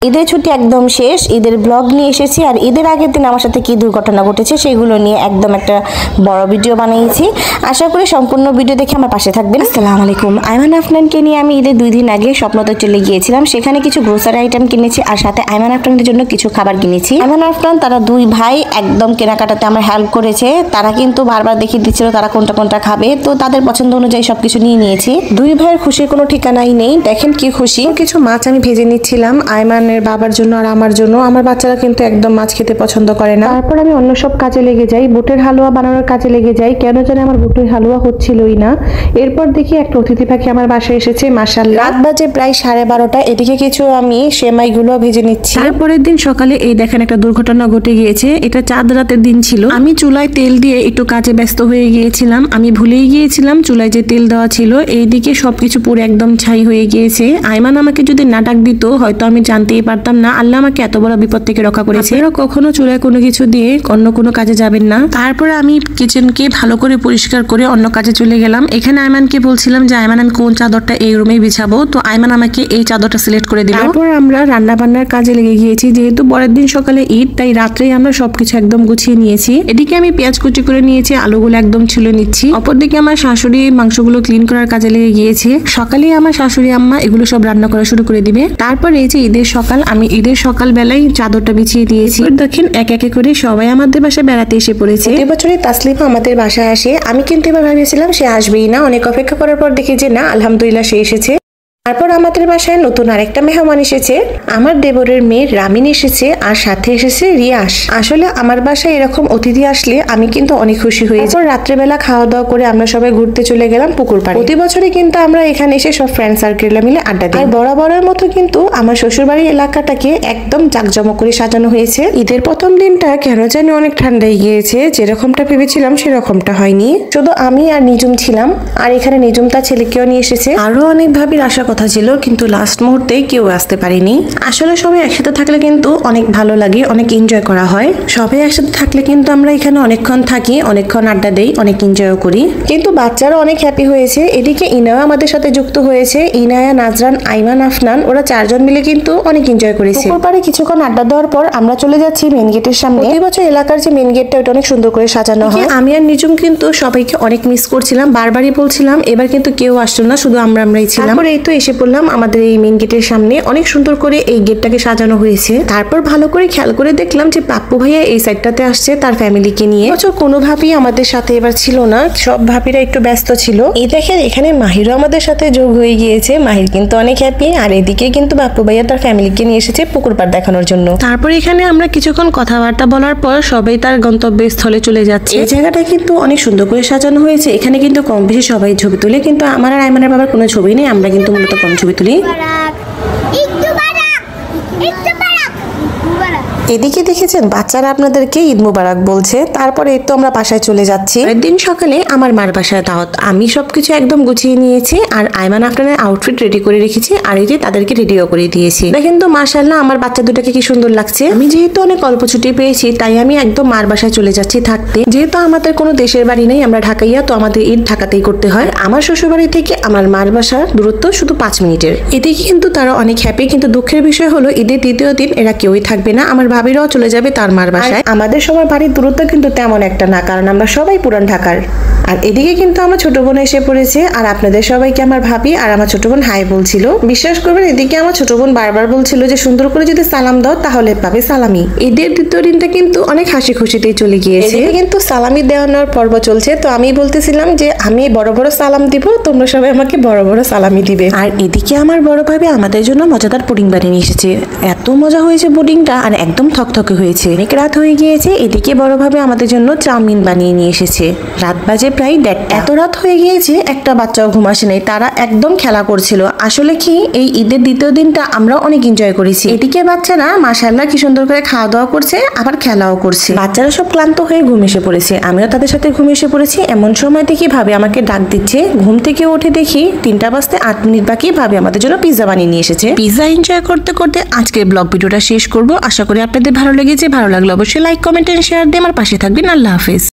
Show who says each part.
Speaker 1: ঈদের ছুটি একদম শেষ, ঈদের ব্লগ নিয়ে এসেছি। আর ঈদের আগের দিন আমার সাথে কি দুর্ঘটনা ঘটেছে সেগুলো নিয়ে একদম একটা বড় ভিডিও বানিয়েছি। আশা করি সম্পূর্ণ ভিডিও দেখে আমার পাশে থাকবেন। আসসালামু আলাইকুম। আইমান আফনানকে নিয়ে আমি ঈদের 2 দিন আগে স্বপ্নতে চলে গিয়েছিলাম। সেখানে কিছু গ্রোসারি আইটেম কিনেছি আর সাথে আইমান আফনানের জন্য কিছু খাবার কিনেছি। আইমান আফনান তারা 2 ভাই একদম কেনাকাটাতে আমার হেল্প করেছে। তারা কিন্তু বারবার দেখিয়ে দিচ্ছিল তারা কোনটা কোনটা খাবে, তো তাদের পছন্দ অনুযায়ী সবকিছু নিয়ে নিয়েছি। 2 ভাইয়ের খুশির কোনো ঠিকানাই নেই। দেখেন কি খুশি। কিছু মাছ আমি ভেজে নিচ্ছিলাম আইমান বাবার জন্য আর আমার জন্য। আমার বাচ্চারা কিন্তু একদম মাছ খেতে পছন্দ করে না। তারপর আমি অন্য সব কাজে লেগে যাই, বুটের হালুয়া বানানোর কাজে লেগে যাই। কেন জানি আমার বুটের হালুয়া হচ্ছিলই না। এরপর দেখি একটা অতিথি পাখি আমার বাসায় এসেছে। মাশাআল্লাহ, রাত বাজে প্রায় 12:30। এদিকে কিছু আমি সেমাইগুলো ভেজে নিচ্ছি। তারপরের দিন সকালে এই দেখেন একটা দুর্ঘটনা ঘটে গিয়েছে। এটা চাঁদ রাতের দিন ছিল। আমি চুলায় তেল দিয়ে একটু কাজে ব্যস্ত হয়ে গিয়েছিলাম। আমি ভুলেই গিয়েছিলাম চুলায় যে তেল দেওয়া ছিল। এইদিকে সবকিছু পুরো একদম ছাই হয়ে গিয়েছে। আইমান আমাকে যদি না ডাক দিত হয়তো আমি জানতেই পারতাম না আল্লাহ আমাকে এত বড় বিপদ থেকে রক্ষা করেছে। এরা কখনো চুলায় কোনো কিছু দিয়ে অন্য কোনো কাজে যাবেন না। তারপরে আমি কিচেনকে ভালো করে পরিষ্কার করে অন্য কাজে চলে গেলাম। এখানে আইমানকে বলছিলাম যে আইমান আমি কোন চাদরটা এই রুমে বিছাবো, তো আইমান আমাকে এই চাদরটা সিলেক্ট করে দিল। তারপর আমরা রান্না বান্নার কাজে লেগে গিয়েছি। যেহেতু পরের দিন সকালে ঈদ, তাই রাত্রেই আমরা সবকিছু একদম গুছিয়ে নিয়েছি। এদিকে আমি পেঁয়াজ কুচি করে নিয়েছি, আলুগুলো একদম ছুলে নিচ্ছি। অপরদিকে আমার শাশুড়ি মাংসগুলো ক্লিন করার কাজে লেগে গিয়েছে। সকালেই আমার শাশুড়ি আম্মা এগুলো সব রান্না করা শুরু করে দিবে। তারপর এই যে ঈদের সকাল, আমি ঈদের সকাল বেলায় চাদরটা বিছিয়ে দিয়েছি। দেখেন এক একে করে সবাই আমাদের বাসায় বেড়াতে এসে পড়েছে। এই বছরে তাসলিমা আমাদের বাসায় আসে। আমি কিন্তু এবার ভেবেছিলাম সে আসবেই না। অনেক অপেক্ষা করার পর দেখি যে না, আলহামদুলিল্লাহ সে এসেছে। তারপর আমাদের বাসায় নতুন আরেকটা মেহমান এসেছে। আমার দেবরের মেয়ে রামিন এসেছে আর সাথে এসেছে রিয়াস। আসলে আমার বাসায় এরকম অতিথি আসলে আমি কিন্তু অনেক খুশি হই। তারপর রাত্রেবেলা খাওয়া দাওয়া করে আমরা সবাই ঘুরতে চলে গেলাম পুকুর পাড়ে। প্রতি বছরই কিন্তু আমরা এখানে এসে সব ফ্রেন্ড সার্কেলরা মিলে আড্ডা দিই। আর বরাবরের মতো কিন্তু আমার শ্বশুরবাড়ির এলাকাটাকে একদম জাঁকজমক করে সাজানো হয়েছে। ঈদের প্রথম দিনটা কেন জানি অনেক ঠান্ডায় গিয়েছে। যেরকমটা ভেবেছিলাম সেরকমটা হয়নি। শুধু আমি আর নিজুম ছিলাম। আর এখানে নিজুম তার ছেলেকেও নিয়ে এসেছে। আরো অনেক ভাবির আশা কথা ছিল, কিন্তু লাস্ট মুহূর্তে কেউ আসতে পারেনি। আসলে সবাই একসাথে থাকলে কিন্তু অনেক ভালো লাগে, অনেক এনজয় করা হয়। সবাই একসাথে থাকলে কিন্তু আমরা এখানে অনেকক্ষণ থাকি, অনেকক্ষণ আড্ডা দেই, অনেক এনজয় করি। কিন্তু বাচ্চারা অনেক হ্যাপি হয়েছে। এদিকে ইনায়া আমাদের সাথে যুক্ত হয়েছে। ইনায়া, নাজরান, আইমান আফনান, ওরা 4 জন মিলে কিন্তু অনেক এনজয় করেছে। পুকুর পাড়ে কিছুক্ষণ আড্ডা দেওয়ার পর আমরা চলে যাচ্ছি মেন গেটের সামনে। এই বছর এলাকার যে মেন গেটটা ওটা অনেক সুন্দর করে সাজানো হয়। আমি আর নিজুম কিন্তু সবাইকে অনেক মিস করছিলাম, বারবারই বলছিলাম। এবার কিন্তু কেউ আসলো না, শুধু আমরাই ছিলাম। তারপর এই তো এসে পড়লাম আমাদের এই মেন গেটের সামনে। অনেক সুন্দর করে এই গেটটাকে সাজানো হয়েছে। তারপর ভালো করে খেয়াল করে দেখলাম যে পাপ্পু ভাইয়া এই সাইডটাতে আসছে তার ফ্যামিলিকে নিয়ে। বছর কোনো ভাবি আমাদের সাথে এবার ছিল না, সব ভাবিরা একটু ব্যস্ত ছিল। এই দেখেন এখানে মাহিরও আমাদের সাথে যোগ হয়ে গিয়েছে। মাহির কিন্তু অনেক হ্যাপি। আর এদিকে কিন্তু পাপ্পু ভাইয়া তার ফ্যামিলিকে নিয়ে এসেছে পুকুর পাড় দেখানোর জন্য। তারপর এখানে আমরা কিছুক্ষণ কথাবার্তা বলার পর সবাই তার গন্তব্যস্থলে চলে যাচ্ছে। এই জায়গাটা কিন্তু অনেক সুন্দর করে সাজানো হয়েছে। এখানে কিন্তু কম বেশি সবাই ছবি তুলে, কিন্তু আমার আর আইমানের বাবার কোনো ছবি নেই। আমরা কিন্তু মূলত কম ছবি তুলি। এদিকে দেখেছেন বাচ্চারা আপনাদেরকে ঈদ মুবারক বলছে। তারপরে তো আমরা বাসায় চলে যাচ্ছি। দিন সকালে আমার মার বাসায় দাওয়াত। আমি সবকিছু একদম গুছিয়ে নিয়েছি আর আইমান আফনানের আউটফিট রেডি করে রেখেছি। আর এই যে তাদেরকে রেডিও করে দিয়েছি। দেখেন তো মাশাআল্লাহ আমার বাচ্চা দুটাকে কি সুন্দর লাগছে। আমি যেহেতু অনেক অল্প ছুটি পেয়েছি, তাই আমি একদম মার বাসায় চলে যাচ্ছি থাকতে। যেহেতু আমাদের কোনো দেশের বাড়ি নেই, আমরা ঢাকাইয়া, তো আমাদের ঈদ ঢাকাতেই করতে হয়। আমার শ্বশুর বাড়ি থেকে আমার মার বাসার দূরত্ব শুধু 5 মিনিটের। এদিকে কিন্তু তারা অনেক হ্যাপি। কিন্তু দুঃখের বিষয় হলো ঈদের 2য় দিন এরা কেউই থাকবে না। আমার ভাবিরাও চলে যাবে তার মার বাসায়। আমাদের সবার বাড়ির দূরত্ব কিন্তু তেমন একটা না, কারণ আমরা সবাই পুরান ঢাকার। আর এদিকে কিন্তু আমার ছোট বোন এসে পড়েছে। আর আপনাদের সবাইকে আমার ভাবি আর আমার ছোট বোন হাই বলছিল। বিশ্বাস করবেন এদিকে আমার ছোট বোন বারবার বলছিল যে সুন্দর করে যদি সালাম দাও তাহলে পাবে সালামি। ঈদের 2য় দিনটা কিন্তু অনেক হাসি খুশিতেই চলে গিয়েছে। কিন্তু সালামি দেওয়ানোর পর্ব চলছে। তো আমি বলতেছিলাম যে আমি বড় বড় সালাম দিব, তোমরা সবাই আমাকে বড় বড় সালামি দিবে। আর এদিকে আমার বড় ভাবি আমাদের জন্য মজাদার পুডিং বানিয়ে নিয়ে এসেছে। এত মজা হয়েছে পুডিংটা, আর একদম থকথকে হয়েছে। অনেক রাত হয়ে গিয়েছে। এদিকে বড় ভাবে আমাদের জন্য চাউমিন বানিয়ে নিয়ে এসেছে। রাত বাজে প্রায় 1:30। এত রাত হয়ে গিয়েছে একটা বাচ্চাও ঘুম আসে নাই। তারা একদম খেলা করছিল। আসলে কি এই ঈদের 2য় দিনটা আমরা অনেক এনজয় করেছি। এদিকে বাচ্চারা মাশাআল্লাহ কি সুন্দর করে খাওয়া দাওয়া করছে, আবার খেলাও করছে। বাচ্চারা সব ক্লান্ত হয়ে ঘুম এসে পড়েছে। আমিও তাদের সাথে ঘুম এসে পড়েছি। এমন সময় দেখি ভাবি আমাকে ডাক দিচ্ছে। ঘুম থেকে উঠে দেখি 3টা বাজতে 8 মিনিট বাকি। ভাবি আমাদের জন্য পিৎজা বানিয়ে নিয়ে এসেছে। পিৎজা এনজয় করতে করতে আজকের ব্লগ ভিডিওটা শেষ করব। আশা করি আপনাদের ভালো লেগেছে। ভালো লাগলে অবশ্যই লাইক, কমেন্ট এন্ড শেয়ার দিয়ে আমার পাশে থাকবেন। আল্লাহ হাফেজ।